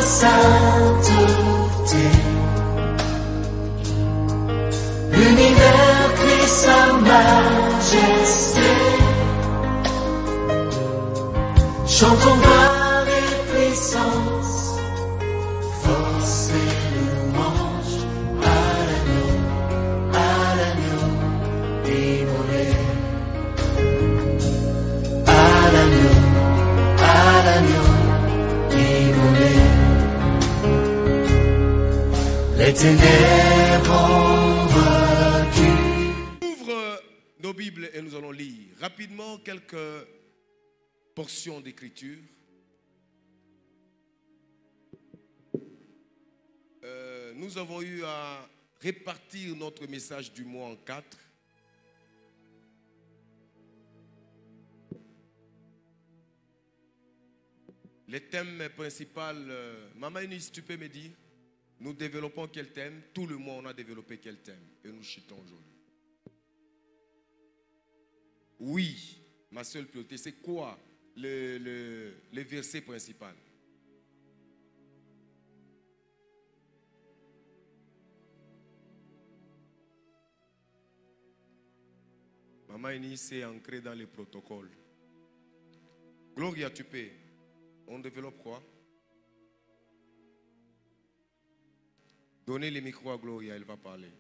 sainteté. L'univers crie sa majesté. Chantons gloire et puissance, force et louange à l'agneau immolé. À l'agneau immolé. Les ténèbres ont vaincu. Ouvre nos Bibles et nous allons lire rapidement quelques portions d'écriture. Nous avons eu à répartir notre message du mois en 4. Les thèmes principaux, Maman Eunice, tu peux me dire, nous développons quel thème? Tout le mois, on a développé quel thème? Et nous chutons aujourd'hui. Oui, ma seule priorité, c'est quoi le verset principal? Maman Eunice est ancrée dans les protocoles. Gloria, tu peux. On développe quoi? Donnez le micro à Gloria, elle va parler.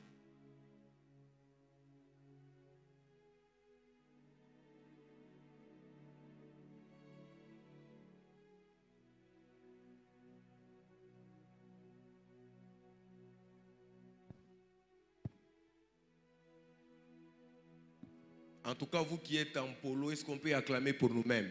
En tout cas, vous qui êtes en polo, est-ce qu'on peut acclamer pour nous-mêmes?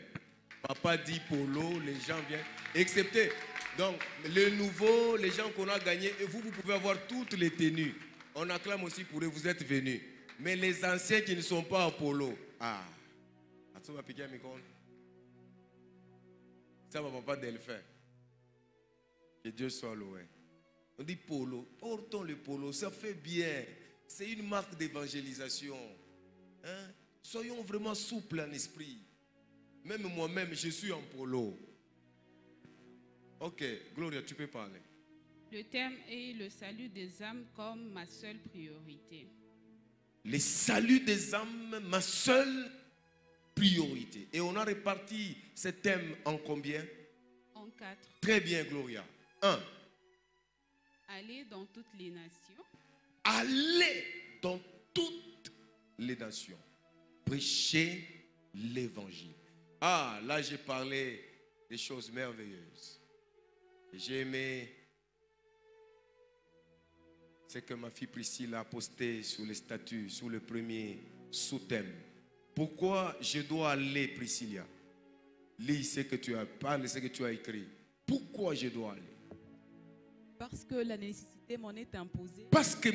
Papa dit polo, les gens viennent. Excepté, donc, le nouveau, les gens qu'on a gagnés, et vous pouvez avoir toutes les tenues. On acclame aussi pour eux, vous êtes venus. Mais les anciens qui ne sont pas en polo, ça va piquer un micro. Ça va papa Delphin. Que Dieu soit loué. On dit polo, portons le polo, ça fait bien. C'est une marque d'évangélisation. Hein? Soyons vraiment souples en esprit. Même moi-même, je suis en polo. Ok, Gloria, tu peux parler. Le thème est le salut des âmes comme ma seule priorité. Le salut des âmes, ma seule priorité. Et on a réparti ce thème en combien? En 4. Très bien, Gloria. 1. Aller dans toutes les nations. Aller dans toutes les nations. Prêcher l'évangile. Là j'ai parlé des choses merveilleuses. J'ai aimé ce que ma fille Priscille a posté sur les statuts, sur le premier sous-thème. Pourquoi je dois aller, Priscilla? Lis ce que tu as parlé, ce que tu as écrit. Pourquoi je dois aller? Parce que la nécessité m'en est imposée. Parce que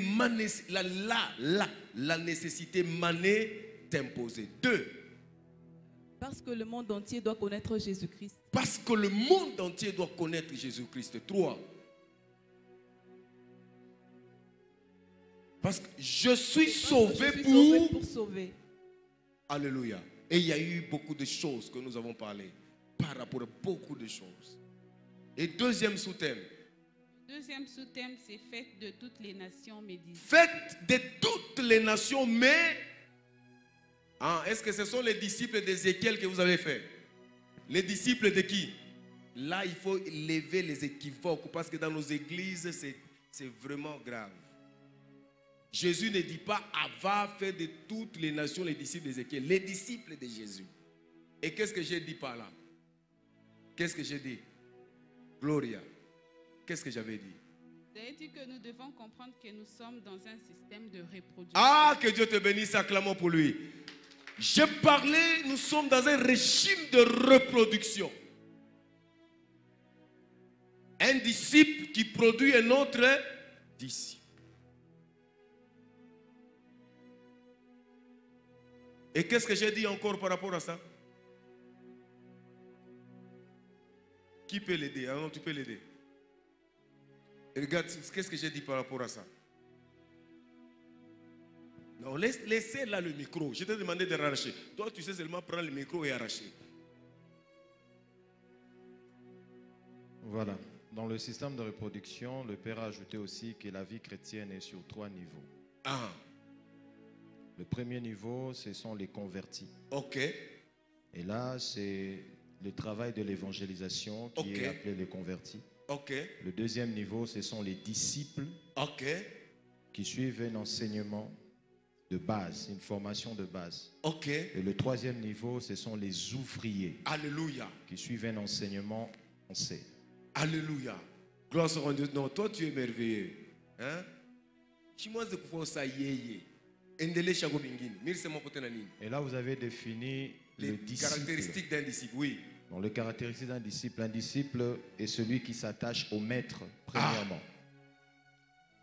la nécessité m'en est imposée. 2. Parce que le monde entier doit connaître Jésus-Christ. Parce que le monde entier doit connaître Jésus-Christ. 3. Parce que je suis sauvé pour sauver. Alléluia. Et il y a eu beaucoup de choses que nous avons parlé par rapport à beaucoup de choses. Et deuxième sous-thème. Deuxième sous-thème, c'est faites de toutes les nations mes disciples. Faites de toutes les nations, mais est-ce que ce sont les disciples d'Ézéchiel que vous avez fait? Les disciples de qui? Là, il faut lever les équivoques parce que dans nos églises, c'est vraiment grave. Jésus ne dit pas va faire de toutes les nations les disciples d'Ézéchiel, les disciples de Jésus. Et qu'est-ce que j'ai dit par là? Qu'est-ce que j'ai dit? Gloria, qu'est-ce que j'avais dit? Vous avez dit que nous devons comprendre que nous sommes dans un système de reproduction. Que Dieu te bénisse, acclamons pour lui. Je parlais, nous sommes dans un régime de reproduction. Un disciple qui produit un autre disciple. Et qu'est-ce que j'ai dit encore par rapport à ça? Qui peut l'aider? Ah non, tu peux l'aider. Regarde, qu'est-ce que j'ai dit par rapport à ça? Non, laissez là le micro. Je t'ai demandé de l'arracher. Toi, tu sais seulement prendre le micro et arracher. Voilà. Dans le système de reproduction, le Père a ajouté aussi que la vie chrétienne est sur 3 niveaux. Ah, Le premier niveau, ce sont les convertis. ok, Et là, c'est le travail de l'évangélisation qui Ok. est appelé les convertis. ok, Le deuxième niveau, ce sont les disciples ok, qui suivent un enseignement de base, une formation de base. ok. Et le troisième niveau, ce sont les ouvriers Alléluia, qui suivent un enseignement avancé. alléluia. Gloire soit à Dieu. Non, toi tu es merveilleux. Hein? Chimois de pouvoir ça yeye. Endele chago bingini. Mirse mon pote na nini. Et là, vous avez défini Les le disciple. caractéristiques d'un disciple, oui. Donc, le caractéristique d'un disciple. Un disciple est celui qui s'attache au maître, premièrement.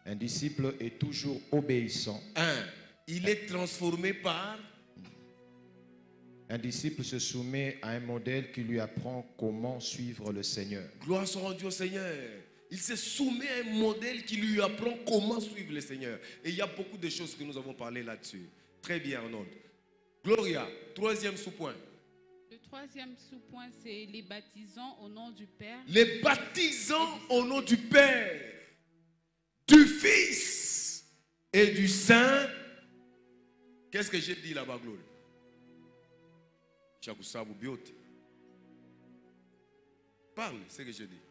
Un disciple est toujours obéissant. Un, il est transformé par. Un disciple se soumet à un modèle qui lui apprend comment suivre le Seigneur. Gloire soit rendue au Seigneur. Il se soumet à un modèle qui lui apprend comment suivre le Seigneur. Et il y a beaucoup de choses que nous avons parlé là-dessus. Très bien, Arnold. Gloria, troisième sous-point. Le troisième sous-point, c'est les baptisants au nom du Père. Les baptisants au nom du Père, du Fils et du Saint. Qu'est-ce que j'ai dit là-bas, Gloria? Chakusabu biote. Parle, c'est ce que je dis.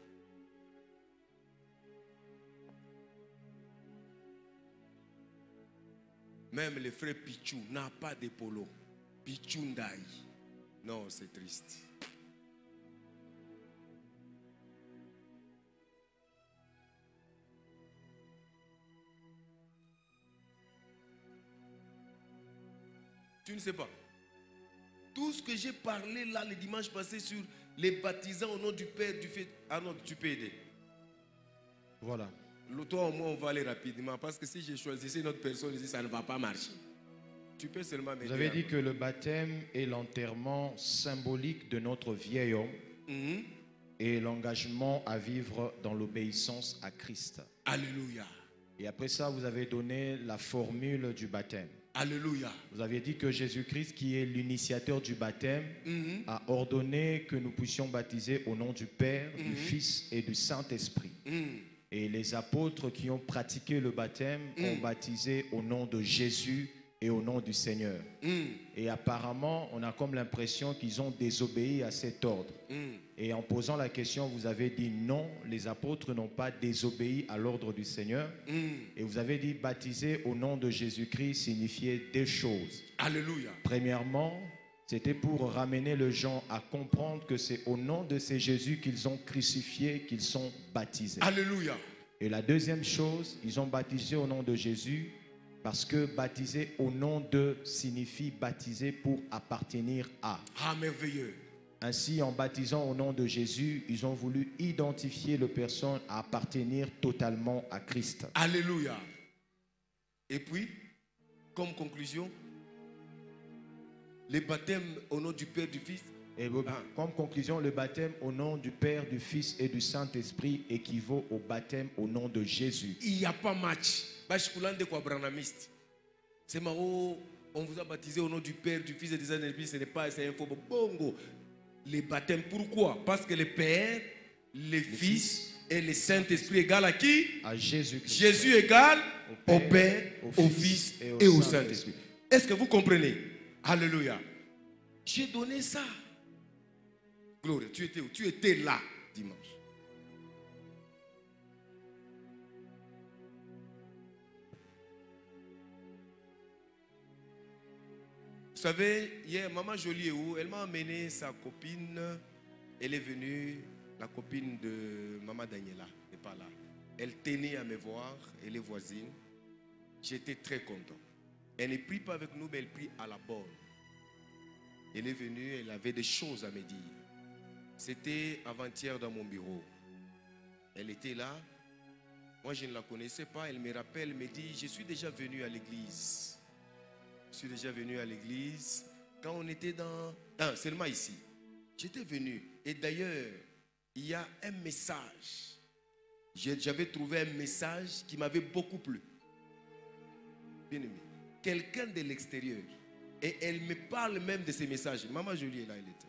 Même les frères Pichou n'ont pas de polo. Pichou Ndaï. Non, c'est triste. Tu ne sais pas. Tout ce que j'ai parlé là le dimanche passé sur les baptisants au nom du Père, du Fils. Ah non, tu peux aider. Voilà. Toi, au moins, on va aller rapidement. Parce que si j'ai choisi une autre personne ici, ça ne va pas marcher. Tu peux seulement m'aider. Vous avez dit que le baptême est l'enterrement symbolique de notre vieil homme Mhm. et l'engagement à vivre dans l'obéissance à Christ. Alléluia. Et après ça, vous avez donné la formule du baptême. Alléluia. Vous avez dit que Jésus-Christ, qui est l'initiateur du baptême, Mhm. a ordonné que nous puissions baptiser au nom du Père, du Fils et du Saint-Esprit. Mhm. Et les apôtres qui ont pratiqué le baptême ont baptisé au nom de Jésus et au nom du Seigneur. Mhm. Et apparemment, on a comme l'impression qu'ils ont désobéi à cet ordre. Mhm. Et en posant la question, vous avez dit non, les apôtres n'ont pas désobéi à l'ordre du Seigneur. Mhm. Et vous avez dit baptiser au nom de Jésus-Christ signifiait deux choses. Alléluia. Premièrement, c'était pour ramener les gens à comprendre que c'est au nom de ces Jésus qu'ils ont crucifié, qu'ils sont baptisés. Alléluia. Et la deuxième chose, ils ont baptisé au nom de Jésus parce que baptiser au nom de signifie baptiser pour appartenir à. Ah, merveilleux. Ainsi, en baptisant au nom de Jésus, ils ont voulu identifier les personnes à appartenir totalement à Christ. Alléluia. Et puis, comme conclusion, les baptêmes au nom du Père, du Fils. Et comme conclusion, le baptême au nom du Père, du Fils et du Saint-Esprit équivaut au baptême au nom de Jésus. Il n'y a pas match. Bashkulande kwa branamiste. C'est marrant, on vous a baptisé au nom du Père, du Fils et du Saint-Esprit. Ce n'est pas, c'est un faux bongo. Les baptêmes, pourquoi? Parce que le Père, le Fils et le Saint-Esprit égale à qui? À Jésus-Christ. Jésus égale au Père, au Fils et au Saint-Esprit. Est-ce que vous comprenez? Alléluia. J'ai donné ça. Gloria, tu étais où? Tu étais là dimanche. Vous savez, hier, Maman Jolie est où? Elle m'a amené sa copine. Elle est venue, la copine de Maman Daniela n'est pas là. Elle tenait à me voir, elle est voisine. J'étais très content. Elle ne prie pas avec nous, mais elle prie à la bonne. Elle est venue, elle avait des choses à me dire. C'était avant-hier dans mon bureau. Elle était là. Moi, je ne la connaissais pas. Elle me rappelle, elle me dit, je suis déjà venu à l'église. Je suis déjà venu à l'église. Quand on était dans... Ah, seulement ici. J'étais venu. Et d'ailleurs, il y a un message. J'avais trouvé un message qui m'avait beaucoup plu. Bien aimé. Quelqu'un de l'extérieur. Et elle me parle même de ces messages. Maman Jolie est là, elle était.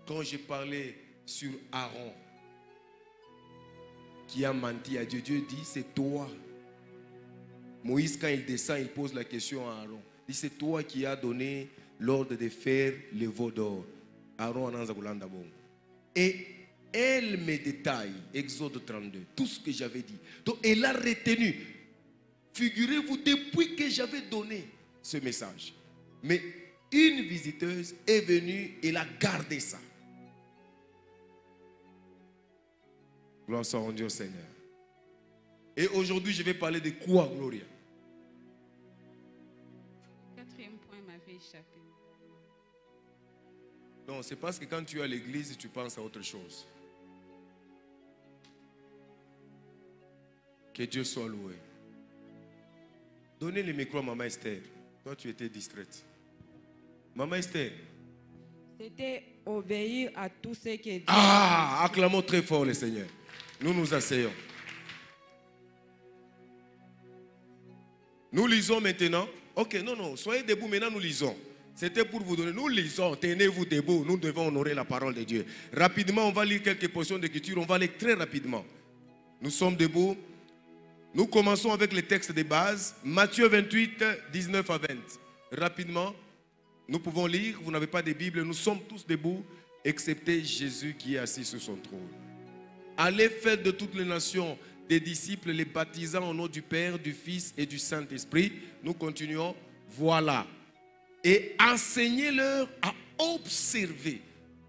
Quand j'ai parlé sur Aaron, qui a menti à Dieu. Dieu dit, c'est toi. Moïse, quand il descend, il pose la question à Aaron. Il dit, c'est toi qui as donné l'ordre de faire le veau d'or. Aaron ananza kulanda bongo. Et elle me détaille, Exode 32, tout ce que j'avais dit. Donc elle a retenu. Figurez-vous, depuis que j'avais donné ce message. Mais une visiteuse est venue et elle a gardé ça. Gloire soit rendue au Seigneur. Et aujourd'hui, je vais parler de quoi, Gloria? Quatrième point m'avait échappé. Non, c'est parce que quand tu es à l'église, tu penses à autre chose. Que Dieu soit loué. Donnez le micro à Maman Esther. Toi, tu étais distraite. Maman Esther. C'était obéir à tout ce que Dieu Ah, acclamons très fort le Seigneur. Nous nous asseyons. Nous lisons maintenant. Ok, non, soyez debout, maintenant nous lisons. C'était pour vous donner. Nous lisons, tenez-vous debout. Nous devons honorer la parole de Dieu. Rapidement, on va lire quelques portions d'écriture. On va lire très rapidement. Nous sommes debout. Nous commençons avec les textes de base. Matthieu 28, 19 à 20. Rapidement, nous pouvons lire. Vous n'avez pas de Bible. Nous sommes tous debout, excepté Jésus qui est assis sur son trône. Allez faire de toutes les nations des disciples, les baptisant au nom du Père, du Fils et du Saint-Esprit. Nous continuons. Voilà. Et enseignez-leur à observer.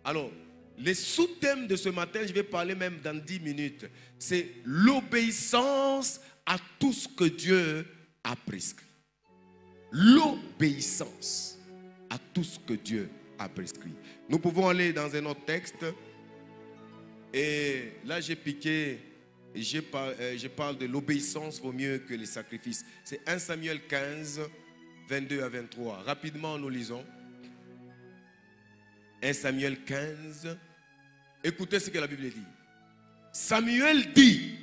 Alors, les sous-thèmes de ce matin, je vais parler même dans 10 minutes. C'est l'obéissance à tout ce que Dieu a prescrit. L'obéissance à tout ce que Dieu a prescrit. Nous pouvons aller dans un autre texte. Et là, j'ai piqué, je parle de l'obéissance vaut mieux que les sacrifices. C'est 1 Samuel 15, 22 à 23. Rapidement, nous lisons. 1 Samuel 15. Écoutez ce que la Bible dit. Samuel dit,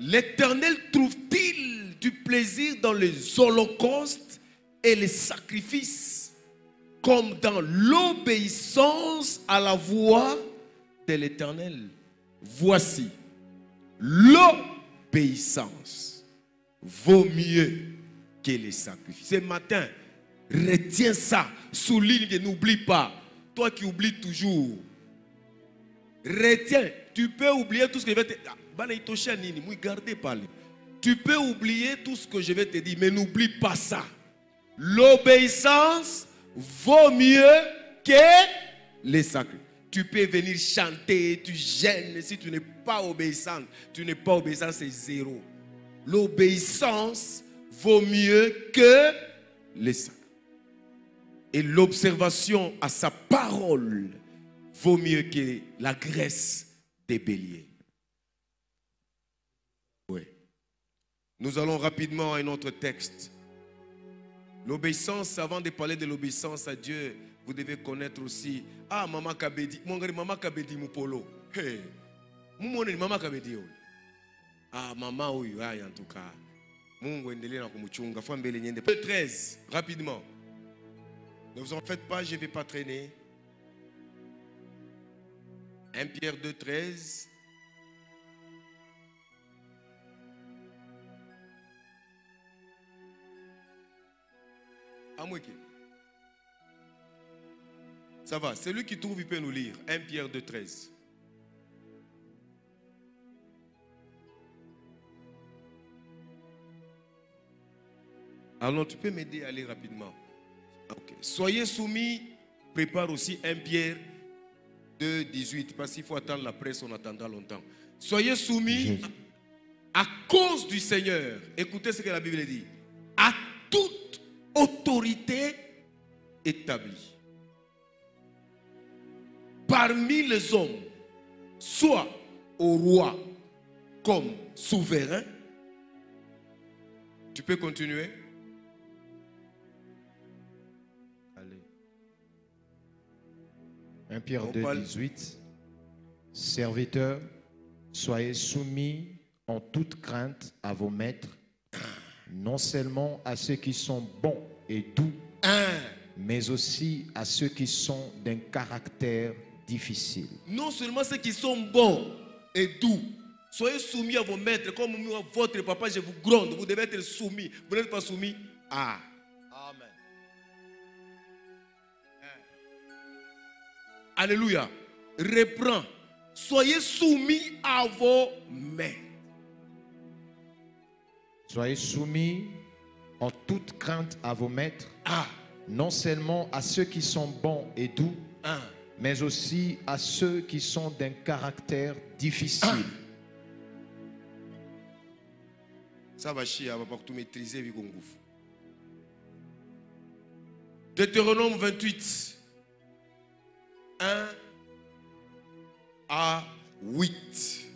l'Éternel trouve-t-il du plaisir dans les holocaustes et les sacrifices, comme dans l'obéissance à la voix de l'Éternel? Voici, l'obéissance vaut mieux que les sacrifices. Ce matin, retiens ça, souligne et n'oublie pas. Toi qui oublies toujours, retiens. Tu peux oublier tout ce que je vais te dire. Tu peux oublier tout ce que je vais te dire, mais n'oublie pas ça. L'obéissance vaut mieux que les sacrifices. Tu peux venir chanter, tu gênes. Si tu n'es pas obéissant, c'est zéro. L'obéissance vaut mieux que les sacrifices. Et l'observation à sa parole vaut mieux que la graisse des béliers. Oui. Nous allons rapidement à un autre texte. L'obéissance, avant de parler de l'obéissance à Dieu, vous devez connaître aussi. Ah, Maman Kabedi. Maman Kabedi Moupolo. Hey. Maman Kabedi. Ah, Maman, oui, en tout cas. Mungu endelee na kumuchunga. Fua mbele nyende. 13, rapidement. Ne vous en faites pas, je ne vais pas traîner. 1 Pierre 2, 13. Amouéké. Ça va, celui qui trouve, il peut nous lire. 1 Pierre 2, 13. Alors, tu peux m'aider à aller rapidement. Okay. Soyez soumis, prépare aussi 1 Pierre 2, 18, parce qu'il faut attendre la presse, on attendra longtemps. Soyez soumis à cause du Seigneur. Écoutez ce que la Bible dit. À toute autorité établie parmi les hommes, soit au roi comme souverain. Tu peux continuer. Allez. 1 Pierre 2, 18. Serviteurs, soyez soumis en toute crainte à vos maîtres, non seulement à ceux qui sont bons et doux, mais aussi à ceux qui sont d'un caractère difficile. Non seulement ceux qui sont bons et doux, Soyez soumis à vos maîtres, comme votre papa, je vous gronde. Vous devez être soumis. Vous n'êtes pas soumis? Ah. Amen. Alléluia. Reprends. Soyez soumis à vos maîtres. Soyez soumis en toute crainte à vos maîtres, Ah. non seulement à ceux qui sont bons et doux, Ah. mais aussi à ceux qui sont d'un caractère difficile. Ça va chier, va pas tout maîtriser. Deutéronome 28, 1 à 8.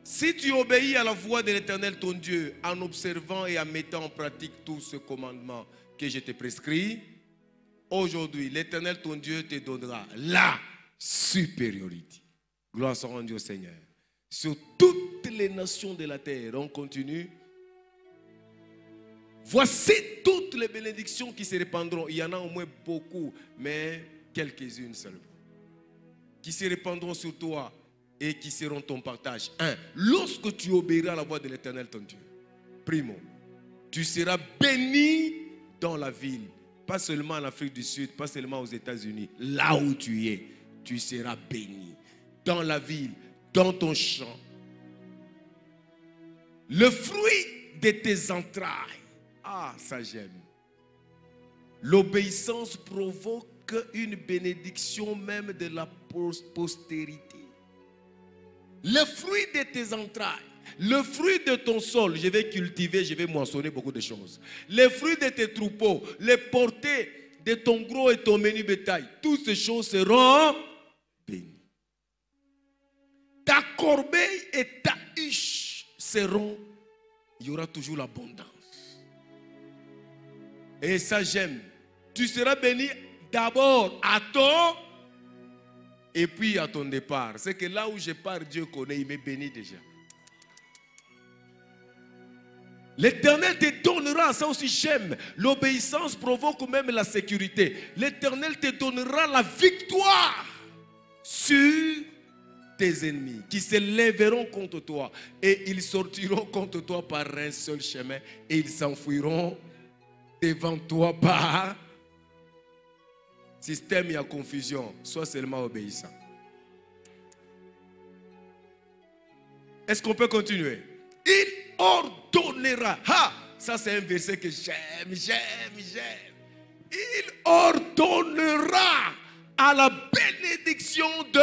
Si tu obéis à la voix de l'Éternel ton Dieu en observant et en mettant en pratique tout ce commandement que je te prescris, aujourd'hui l'Éternel ton Dieu te donnera la supériorité. Gloire soit rendue au Seigneur. Sur toutes les nations de la terre, on continue. Voici toutes les bénédictions qui se répandront. Il y en a au moins beaucoup, mais quelques-unes seulement. Qui se répandront sur toi et qui seront ton partage. 1. Lorsque tu obéiras à la voix de l'Éternel ton Dieu. Primo. Tu seras béni dans la ville. Pas seulement en Afrique du Sud, pas seulement aux États-Unis. Là où tu es, tu seras béni. Dans la ville, dans ton champ. Le fruit de tes entrailles. Ah, ça j'aime. L'obéissance provoque une bénédiction même de la postérité. Le fruit de tes entrailles, le fruit de ton sol, je vais cultiver, je vais moissonner beaucoup de choses. Les fruits de tes troupeaux, les portées de ton gros et ton menu bétail, toutes ces choses seront bénies. Ta corbeille et ta huche seront, il y aura toujours l'abondance. Et ça j'aime. Tu seras béni d'abord à ton et puis à ton départ. C'est que là où je pars, Dieu connaît, il m'est béni déjà. L'Éternel te donnera, ça aussi j'aime. L'obéissance provoque même la sécurité. L'Éternel te donnera la victoire sur tes ennemis qui se lèveront contre toi. Et ils sortiront contre toi par un seul chemin. Et ils s'enfuiront devant toi par système, il y a confusion. Sois seulement obéissant. Est-ce qu'on peut continuer? Il ordonnera. Ah, ça c'est un verset que j'aime. Il ordonnera à la bénédiction de...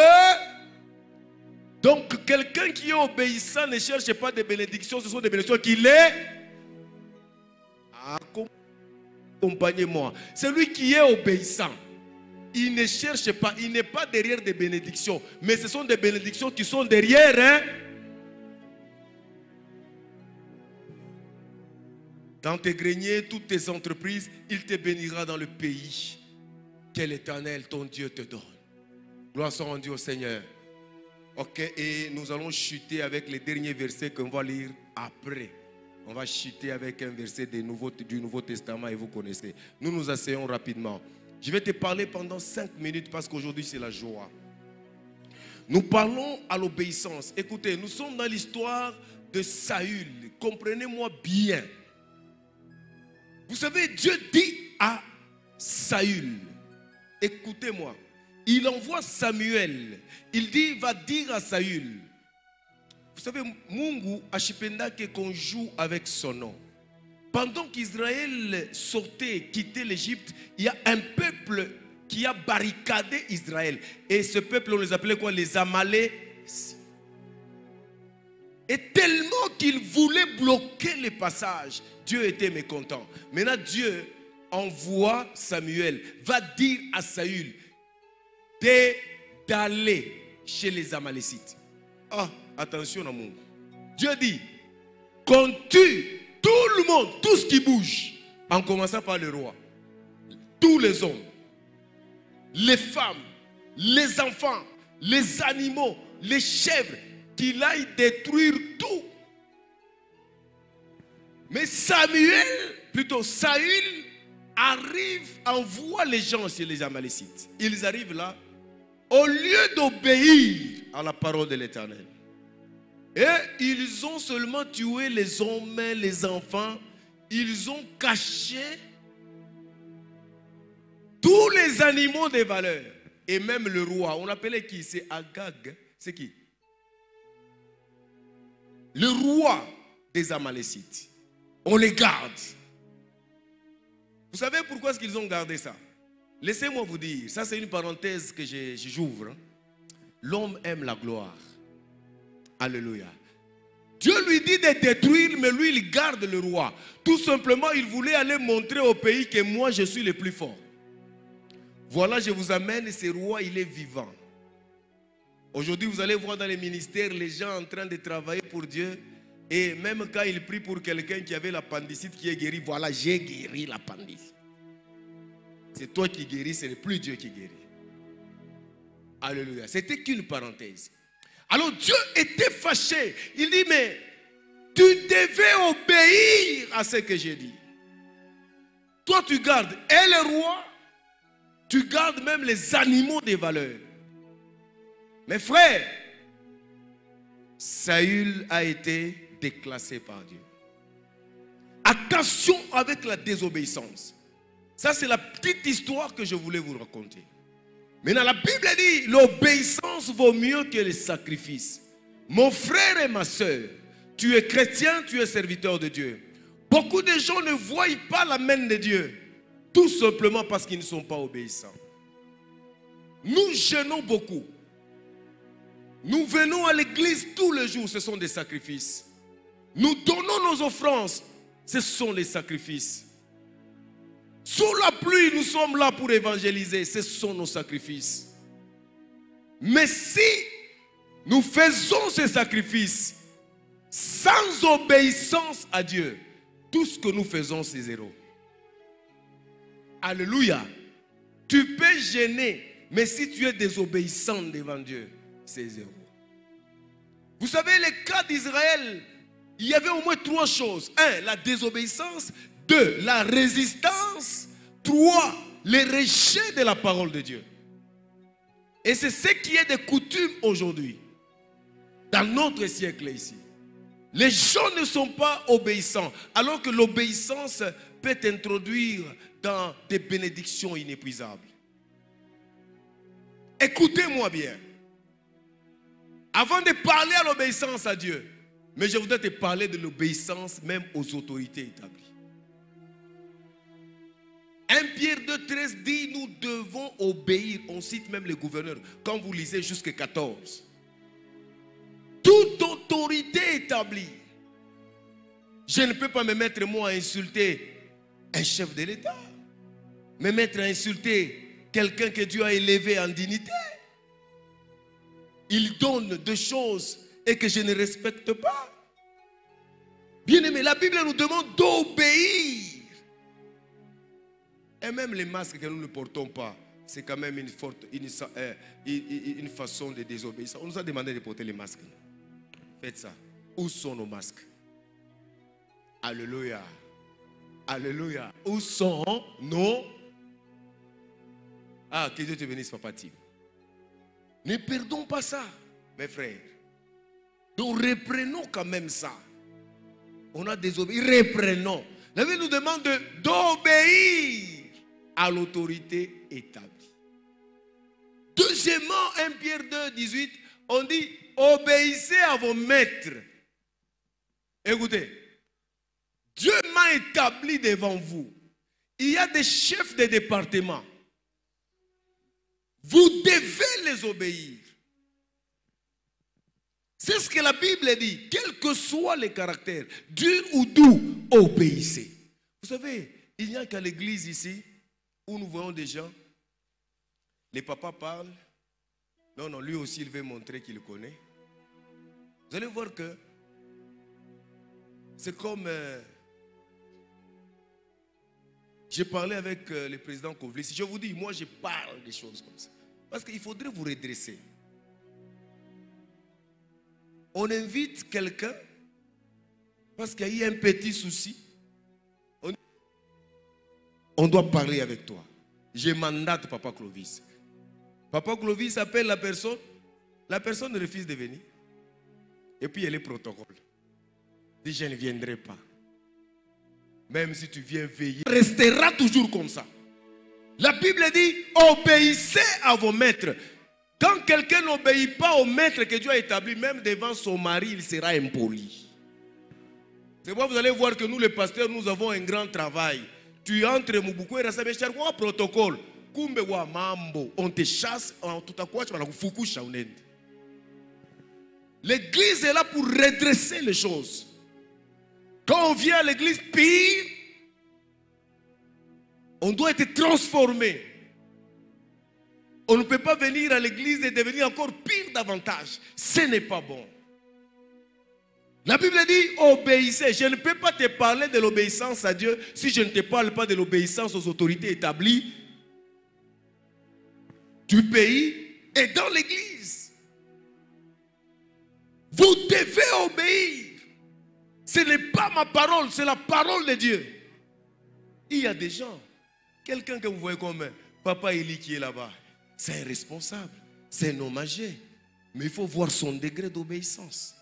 Donc quelqu'un qui est obéissant ne cherche pas des bénédictions. Ce sont des bénédictions qu'il est. Accompagnez-moi. Celui qui est obéissant, il ne cherche pas, il n'est pas derrière des bénédictions, mais ce sont des bénédictions qui sont derrière. Hein? Dans tes greniers, toutes tes entreprises, il te bénira dans le pays que l'Éternel, ton Dieu, te donne. Gloire soit rendue au Seigneur. Ok, et nous allons chuter avec les derniers versets qu'on va lire après. On va chuter avec un verset du Nouveau Testament et vous connaissez. Nous nous asseyons rapidement. Je vais te parler pendant 5 minutes parce qu'aujourd'hui c'est la joie. Nous parlons à l'obéissance. Écoutez, nous sommes dans l'histoire de Saül. Comprenez-moi bien. Vous savez, Dieu dit à Saül, écoutez-moi, il envoie Samuel. Il dit, va dire à Saül. Vous savez, Mungu ashipenda qu'on joue avec son nom. Pendant qu'Israël sortait, quittait l'Égypte, il y a un peuple qui a barricadé Israël. Et ce peuple, on les appelait quoi? Les Amalek. Et tellement qu'ils voulaient bloquer les passages, Dieu était mécontent. Maintenant, Dieu envoie Samuel, va dire à Saül d'aller chez les Amalécites. Ah, attention à Mungu. Dieu dit, qu'on tue tout le monde, tout ce qui bouge, en commençant par le roi, tous les hommes, les femmes, les enfants, les animaux, les chèvres, qu'il aille détruire tout. Mais Saül envoie les gens chez les Amalécites. Ils arrivent là, au lieu d'obéir à la parole de l'Éternel. Et ils ont seulement tué les hommes, les enfants. Ils ont caché tous les animaux de valeur. Et même le roi, on appelait qui? C'est Agag. C'est qui? Le roi des Amalécites. On les garde. Vous savez pourquoi est-ce qu'ils ont gardé ça? Laissez-moi vous dire, ça c'est une parenthèse que j'ouvre. L'homme aime la gloire. Alléluia. Dieu lui dit de détruire, mais lui il garde le roi. Tout simplement, il voulait aller montrer au pays que moi je suis le plus fort. Voilà, je vous amène, ce roi, il est vivant. Aujourd'hui, vous allez voir dans les ministères, les gens en train de travailler pour Dieu. Et même quand il prie pour quelqu'un qui avait l'appendicite qui est guéri, voilà, j'ai guéri l'appendicite. C'est toi qui guéris, ce n'est plus Dieu qui guérit. Alléluia. C'était qu'une parenthèse. Alors Dieu était fâché. Il dit, mais tu devais obéir à ce que j'ai dit. Toi, tu gardes et le roi, tu gardes même les animaux des valeurs. Mes frères, Saül a été déclassé par Dieu. Attention avec la désobéissance. Ça, c'est la petite histoire que je voulais vous raconter. Maintenant, la Bible dit, l'obéissance vaut mieux que les sacrifices. Mon frère et ma soeur, tu es chrétien, tu es serviteur de Dieu. Beaucoup de gens ne voient pas la main de Dieu, tout simplement parce qu'ils ne sont pas obéissants. Nous jeûnons beaucoup. Nous venons à l'église tous les jours, ce sont des sacrifices. Nous donnons nos offrandes, ce sont les sacrifices. Sous la pluie, nous sommes là pour évangéliser, ce sont nos sacrifices. Mais si nous faisons ces sacrifices sans obéissance à Dieu, tout ce que nous faisons, c'est zéro. Alléluia. Tu peux gêner, mais si tu es désobéissant devant Dieu, c'est zéro. Vous savez, le cas d'Israël, il y avait au moins 3 choses. 1, la désobéissance. 2, la résistance. 3, le rejet de la parole de Dieu. Et c'est ce qui est de coutume aujourd'hui, dans notre siècle ici. Les gens ne sont pas obéissants, alors que l'obéissance peut t'introduire dans des bénédictions inépuisables. Écoutez-moi bien. Avant de parler à l'obéissance à Dieu, mais je voudrais te parler de l'obéissance même aux autorités établies. 1 Pierre 2,13 dit, nous devons obéir. On cite même les gouverneurs. Quand vous lisez jusqu'à 14. Toute autorité établie. Je ne peux pas me mettre moi à insulter un chef de l'État. Me mettre à insulter quelqu'un que Dieu a élevé en dignité. Il donne des choses et que je ne respecte pas. Bien aimé, la Bible nous demande d'obéir. Et même les masques que nous ne portons pas, c'est quand même une façon de désobéir. On nous a demandé de porter les masques. Faites ça. Où sont nos masques? Alléluia. Alléluia. Où sont nos... Ah, que Dieu te bénisse, Papa Tim. Ne perdons pas ça, mes frères. Donc reprenons quand même ça. On a désobéi, reprenons. La Bible nous demande d'obéir à l'autorité établie. Deuxièmement, 1 Pierre 2, 18, on dit obéissez à vos maîtres. Écoutez, Dieu m'a établi devant vous. Il y a des chefs de département. Vous devez les obéir. C'est ce que la Bible dit. Quel que soit le caractère, dur ou doux, obéissez. Vous savez, il n'y a qu'à l'église ici où nous voyons des gens. Les papas parlent. Non, lui aussi, il veut montrer qu'il connaît. Vous allez voir que c'est comme... j'ai parlé avec le président Kovlis. Je vous dis, moi, je parle des choses comme ça. Parce qu'il faudrait vous redresser. On invite quelqu'un parce qu'il y a eu un petit souci. On doit parler avec toi. Je mandate Papa Clovis. Papa Clovis appelle la personne refuse de venir. Et puis il y a les protocoles. Dit je ne viendrai pas. Même si tu viens veiller, restera toujours comme ça. La Bible dit, obéissez à vos maîtres. Quand quelqu'un n'obéit pas au maître que Dieu a établi, même devant son mari, il sera impoli. C'est pourquoi vous allez voir que nous, les pasteurs, nous avons un grand travail. Tu entres Mubuku et Rassabé, quoi protocole? Kumbe wa mambo, on te chasse, tout à quoi tu vas fukusha unende. L'église est là pour redresser les choses. Quand on vient à l'église pire, on doit être transformé. On ne peut pas venir à l'église et devenir encore pire davantage. Ce n'est pas bon. La Bible dit obéissez. Je ne peux pas te parler de l'obéissance à Dieu si je ne te parle pas de l'obéissance aux autorités établies du pays et dans l'église. Vous devez obéir. Ce n'est pas ma parole, c'est la parole de Dieu. Il y a des gens, quelqu'un que vous voyez comme Papa Eli qui est là-bas, c'est un responsable, c'est un homme âgé. Mais il faut voir son degré d'obéissance.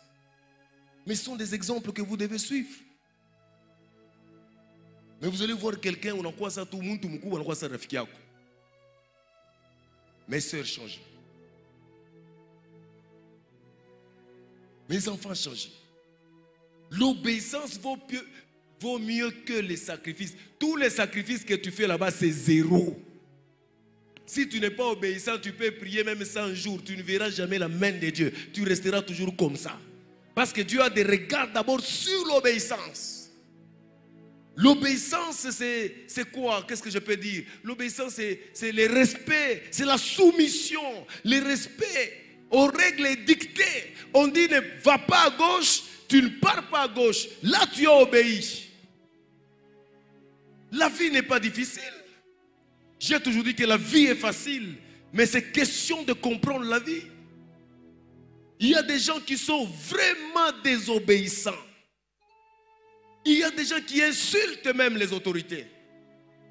Mais ce sont des exemples que vous devez suivre. Mais vous allez voir quelqu'un, on a quoi ça tout le monde, on a quoi ça Rafikiako. Mes soeurs changent. Mes enfants changent. L'obéissance vaut mieux que les sacrifices. Tous les sacrifices que tu fais là-bas, c'est zéro. Si tu n'es pas obéissant, tu peux prier même 100 jours. Tu ne verras jamais la main de Dieu. Tu resteras toujours comme ça. Parce que Dieu a des regards d'abord sur l'obéissance. L'obéissance, c'est quoi? Qu'est-ce que je peux dire? L'obéissance, c'est le respect, c'est la soumission, le respect aux règles dictées. On dit ne va pas à gauche, tu ne pars pas à gauche. Là, tu as obéi. La vie n'est pas difficile. J'ai toujours dit que la vie est facile, mais c'est question de comprendre la vie. Il y a des gens qui sont vraiment désobéissants. Il y a des gens qui insultent même les autorités.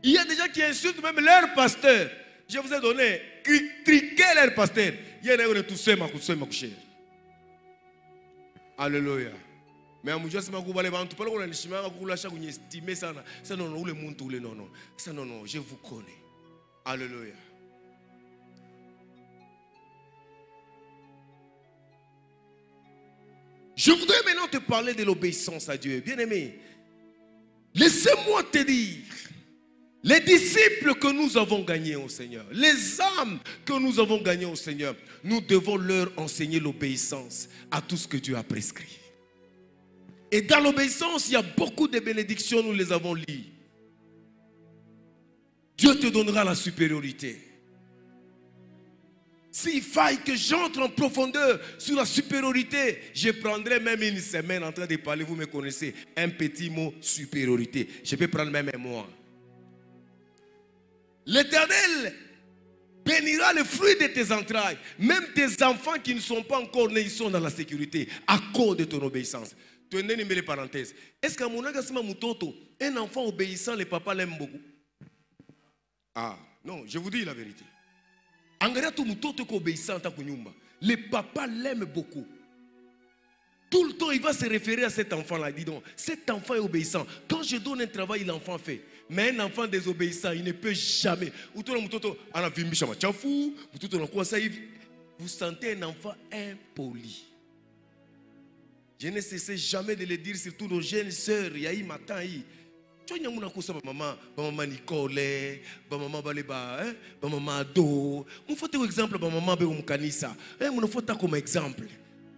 Il y a des gens qui insultent même leur pasteur. Je vous ai donné, critiquer leur pasteur. Il y en a qui ont tout ça. Alléluia. Mais à Mouja, c'est ma goubale, tu peux le dire, tu estimer ça. Ça non, non, le monde, non, non. Ça non, non, je vous connais. Alléluia. Je voudrais maintenant te parler de l'obéissance à Dieu. Bien-aimé, laissez-moi te dire, les disciples que nous avons gagnés au Seigneur, les âmes que nous avons gagnées au Seigneur, nous devons leur enseigner l'obéissance à tout ce que Dieu a prescrit. Et dans l'obéissance, il y a beaucoup de bénédictions, nous les avons lues. Dieu te donnera la supériorité. S'il faille que j'entre en profondeur sur la supériorité, je prendrai même une semaine en train de parler, vous me connaissez, un petit mot supériorité. Je peux prendre même un mois. L'Éternel bénira le fruit de tes entrailles. Même tes enfants qui ne sont pas encore nés, ils sont dans la sécurité à cause de ton obéissance. Tu es né, les parenthèses. Est-ce qu'à mon un enfant obéissant, le papa l'aime beaucoup? Ah, non, je vous dis la vérité. Le papa l'aime beaucoup. Tout le temps, il va se référer à cet enfant-là. Dis donc, cet enfant est obéissant. Quand je donne un travail, l'enfant fait. Mais un enfant désobéissant, il ne peut jamais. Vous sentez un enfant impoli. Je ne cessais jamais de le dire, surtout nos jeunes sœurs. Il y a eu matin. Maman Nicole, maman Baleba, maman Ado. Mon faut exemple, maman Beumkanisa. Mon faut comme exemple.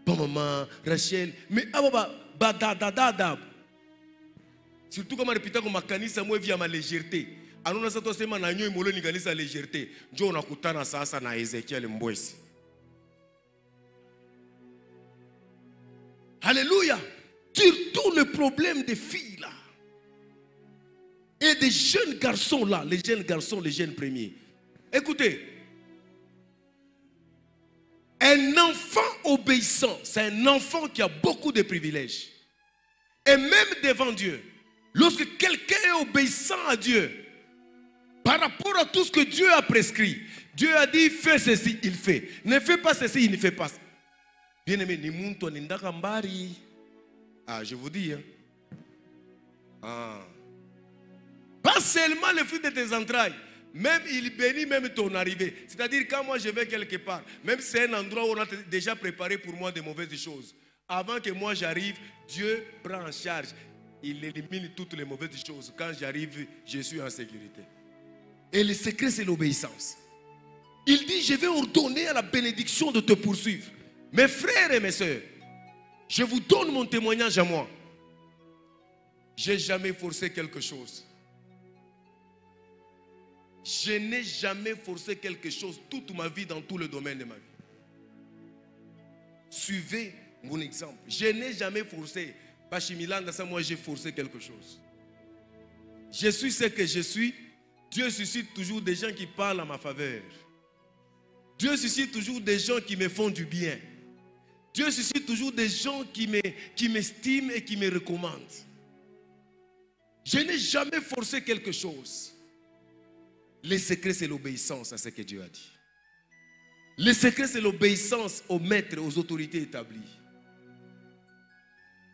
Maman Rachel, mais badadadada. Surtout comme répéter comme Kanisa, moi via ma légèreté. Alors on a ça seulement na nyo molo ni kanisa légèreté. Dieu na kutana sasa na Ezekiel Mbwesi. Alléluia. Surtout le problème des filles là. Et des jeunes garçons là, les jeunes garçons, les jeunes premiers. Écoutez, un enfant obéissant, c'est un enfant qui a beaucoup de privilèges. Et même devant Dieu, lorsque quelqu'un est obéissant à Dieu, Par rapport à tout ce que Dieu a prescrit. Dieu a dit, fais ceci, il fait. Ne fais pas ceci, il ne fait pas. Bien-aimé, ni muntu ni ndakambari. Ah, je vous dis. Hein. Ah. Pas seulement le fruit de tes entrailles. Même il bénit même ton arrivée. C'est-à-dire quand moi je vais quelque part, même si c'est un endroit où on a déjà préparé pour moi de mauvaises choses, avant que moi j'arrive, Dieu prend en charge. Il élimine toutes les mauvaises choses. Quand j'arrive, je suis en sécurité. Et le secret, c'est l'obéissance. Il dit, je vais ordonner à la bénédiction de te poursuivre. Mes frères et mes sœurs, je vous donne mon témoignage à moi. Je n'ai jamais forcé quelque chose. Je n'ai jamais forcé quelque chose toute ma vie dans tout le domaine de ma vie. Suivez mon exemple. Je n'ai jamais forcé. Pachimilanda, ça, moi j'ai forcé quelque chose. Je suis ce que je suis. Dieu suscite toujours des gens qui parlent à ma faveur. Dieu suscite toujours des gens qui me font du bien. Dieu suscite toujours des gens qui m'estiment et qui me recommandent. Je n'ai jamais forcé quelque chose. Le secret, c'est l'obéissance à ce que Dieu a dit. Le secret, c'est l'obéissance aux maîtres, aux autorités établies.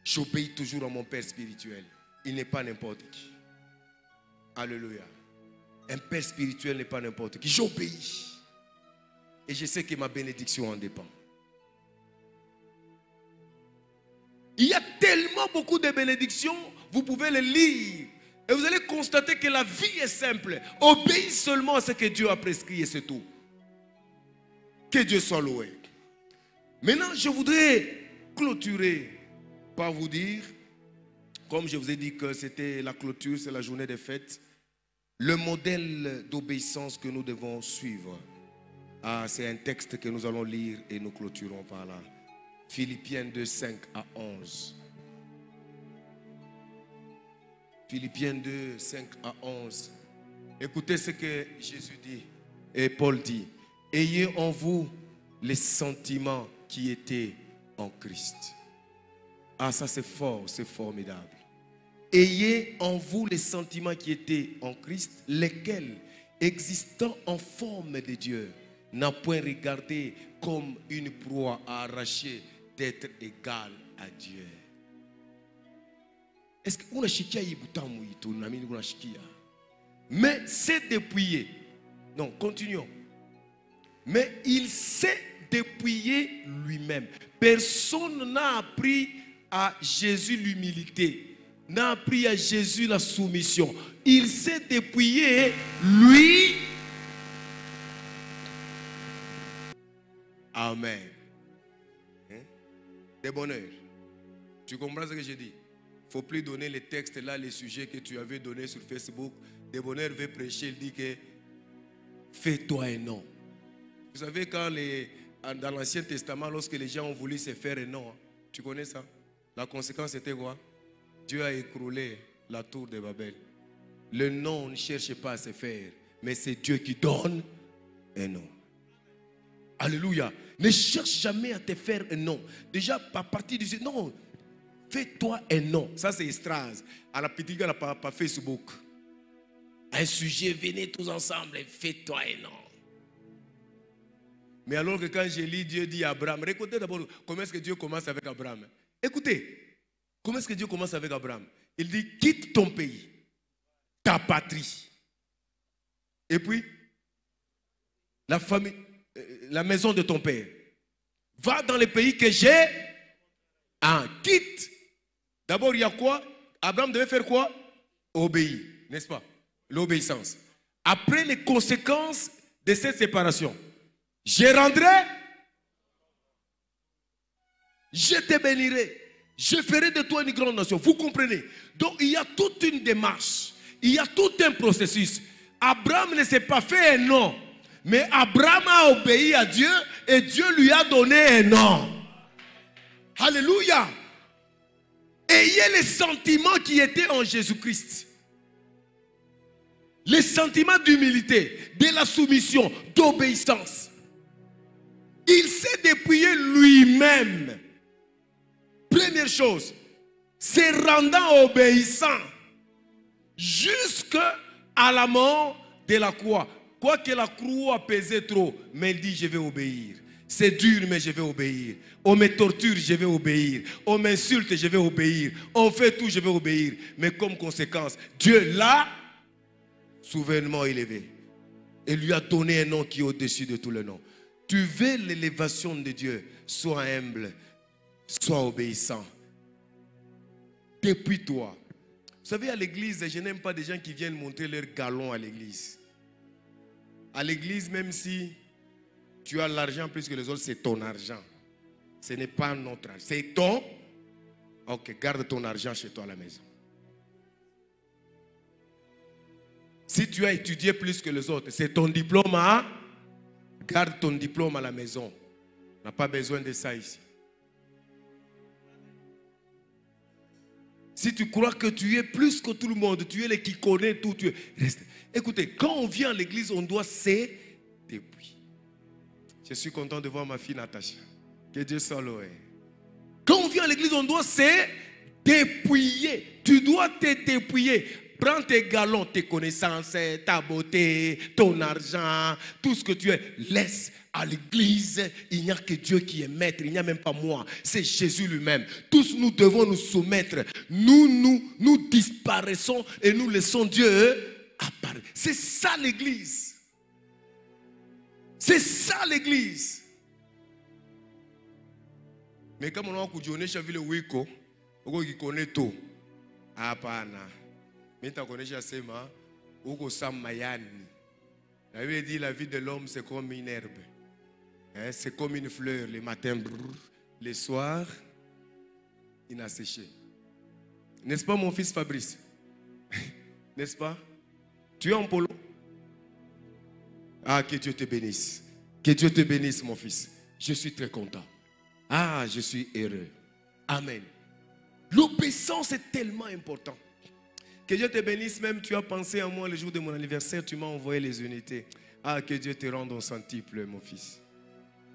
J'obéis toujours à mon Père spirituel. Il n'est pas n'importe qui. Alléluia. Un Père spirituel n'est pas n'importe qui. J'obéis. Et je sais que ma bénédiction en dépend. Il y a tellement beaucoup de bénédictions, vous pouvez les lire. Et vous allez constater que la vie est simple. Obéis seulement à ce que Dieu a prescrit et c'est tout. Que Dieu soit loué. Maintenant, je voudrais clôturer par vous dire, comme je vous ai dit que c'était la clôture, c'est la journée des fêtes, le modèle d'obéissance que nous devons suivre. Ah, c'est un texte que nous allons lire et nous clôturons par là. Philippiens 2, 5 à 11. Philippiens 2, 5 à 11. Écoutez ce que Jésus dit et Paul dit. Ayez en vous les sentiments qui étaient en Christ. Ah, ça c'est fort, c'est formidable. Ayez en vous les sentiments qui étaient en Christ, lesquels, existant en forme de Dieu, n'a point regardé comme une proie à arracher d'être égal à Dieu. Est-ce que on a chikia ibutamu ito namini kuna chikia? Mais c'est dépouillé. Non, continuons. Mais il s'est dépouillé lui-même. Personne n'a appris à Jésus l'humilité, n'a appris à Jésus la soumission. Il s'est dépouillé lui. Amen. Hein? De bonheur. Tu comprends ce que j'ai dit? Il ne faut plus donner les textes là, les sujets que tu avais donnés sur Facebook. De bonheur veut prêcher, il dit que fais-toi un nom. Vous savez, quand dans l'Ancien Testament, lorsque les gens ont voulu se faire un nom, tu connais ça? La conséquence c'était quoi? Dieu a écroulé la tour de Babel. Le nom ne cherche pas à se faire, mais c'est Dieu qui donne un nom. Alléluia. Ne cherche jamais à te faire un nom. Déjà, à partir du non, fais-toi un nom. Ça, c'est Estras. À la petite gars, par Facebook. Un sujet, venez tous ensemble et fais-toi un nom. Mais alors que quand je lis, Dieu dit à Abraham, écoutez d'abord comment est-ce que Dieu commence avec Abraham. Écoutez, comment est-ce que Dieu commence avec Abraham? Il dit, quitte ton pays, ta patrie. Et puis, la famille, la maison de ton père. Va dans le pays que j'ai. Quitte. D'abord, il y a quoi? Abraham devait faire quoi? Obéir, n'est-ce pas? L'obéissance. Après les conséquences de cette séparation, je rendrai, je te bénirai, je ferai de toi une grande nation. Vous comprenez? Donc il y a toute une démarche, il y a tout un processus. Abraham ne s'est pas fait un nom, mais Abraham a obéi à Dieu et Dieu lui a donné un nom. Alléluia. Ayez les sentiments qui étaient en Jésus-Christ. Les sentiments d'humilité, de la soumission, d'obéissance. Il s'est dépouillé lui-même. Première chose, se rendant obéissant jusqu'à la mort de la croix. Quoique la croix pesait trop, mais il dit, je vais obéir. C'est dur, mais je vais obéir. On me torture, je vais obéir. On m'insulte, je vais obéir. On fait tout, je vais obéir. Mais comme conséquence, Dieu l'a souverainement élevé. Et lui a donné un nom qui est au-dessus de tous les noms. Tu veux l'élévation de Dieu, sois humble, sois obéissant. Depuis toi. Vous savez, à l'église, je n'aime pas des gens qui viennent montrer leur galon à l'église. À l'église, même si tu as l'argent plus que les autres, c'est ton argent. Ce n'est pas notre argent. C'est ton. Ok, garde ton argent chez toi à la maison. Si tu as étudié plus que les autres, c'est ton diplôme à. Garde ton diplôme à la maison. On n'a pas besoin de ça ici. Si tu crois que tu es plus que tout le monde, tu es le qui connaît tout, tu es. Reste. Écoutez, quand on vient à l'église, on doit se dépouiller. Je suis content de voir ma fille Natacha. Que Dieu soit loué. Quand on vient à l'église, on doit se dépouiller. Tu dois te dépouiller. Prends tes galons, tes connaissances, ta beauté, ton argent, tout ce que tu es. Laisse à l'église. Il n'y a que Dieu qui est maître. Il n'y a même pas moi. C'est Jésus lui-même. Tous nous devons nous soumettre. Nous disparaissons et nous laissons Dieu apparaître. C'est ça l'église. C'est ça l'église. Mais comme on a kujionyesha vile wiko, uko kikone tout. Hapana. Mais tu connais sema uko samayani. La Bible dit la vie de l'homme c'est comme une herbe. C'est comme une fleur. Le matin, le soir, il a séché. N'est-ce pas mon fils Fabrice? N'est-ce pas? Tu es en polo? Ah, que Dieu te bénisse. Que Dieu te bénisse, mon fils. Je suis très content. Ah, je suis heureux. Amen. L'obéissance est tellement important. Que Dieu te bénisse, même tu as pensé à moi le jour de mon anniversaire, tu m'as envoyé les unités. Ah, que Dieu te rende au centuple, mon fils.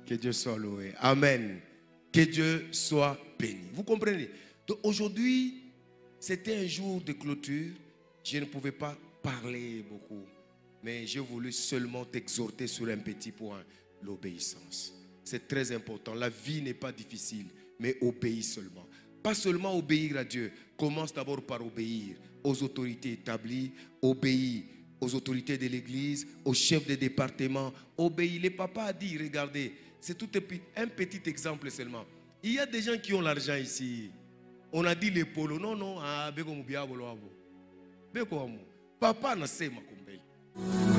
Que Dieu soit loué. Amen. Que Dieu soit béni. Vous comprenez? Donc aujourd'hui, c'était un jour de clôture. Je ne pouvais pas parler beaucoup. Mais j'ai voulu seulement t'exhorter sur un petit point, l'obéissance. C'est très important. La vie n'est pas difficile, mais obéis seulement. Pas seulement obéir à Dieu. Commence d'abord par obéir aux autorités établies, obéis aux autorités de l'église, aux chefs de département, obéis. Les papas a dit, regardez, c'est tout un petit exemple seulement. Il y a des gens qui ont l'argent ici. On a dit les polos. Non, non, ah, beko mubiabo loabo. Beko amu. Papa na sema kumbeli.